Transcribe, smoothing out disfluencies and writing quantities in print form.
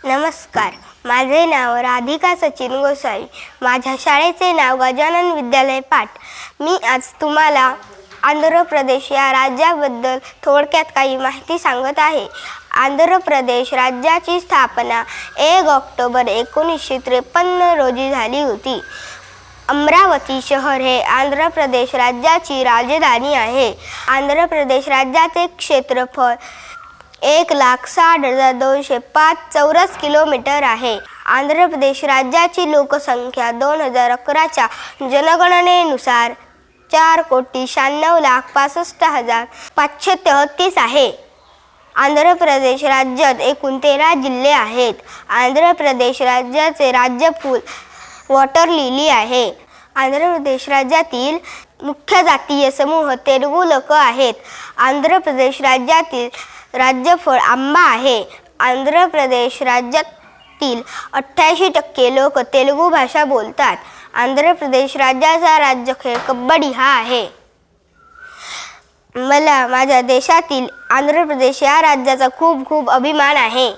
नमस्कार, माझे नाव राधिका सचिन गोसावी. माझ्या शाळेचे नाव गजानन विद्यालय पाट. मी आज तुम्हाला आंध्र प्रदेश या राज्याबद्दल थोडक्यात काही माहिती सांगत आहे. आंध्र प्रदेश राज्याची स्थापना 1 ऑक्टोबर 1953 रोजी झाली होती. अमरावती शहर हे आंध्र प्रदेश राज्याची राजधानी आहे. आंध्र प्रदेश राज्याचे क्षेत्रफळ 1,60,205 चौरस किलोमीटर आहे. आंध्र प्रदेश राज्याची लोकसंख्या 2011च्या जनगणनेनुसार 4,96,65,533 आहे. आंध्र प्रदेश राज्यात एकूण 13 जिल्हे आहेत. आंध्र प्रदेश राज्याचे राज्यफूल वॉटर लिली आहे. आंध्र प्रदेश राज्यातील मुख्य जातीय समूह तेलुगू लोक आहेत. आंध्र प्रदेश राज्यातील राज्यफळ आंबा आहे. आंध्र प्रदेश राज्यातील 88% लोक तेलुगू भाषा बोलतात. आंध्र प्रदेश राज्याचा राज्य खेळ कबड्डी हा आहे. मला माझ्या देशातील आंध्र प्रदेश या राज्याचा खूप अभिमान आहे.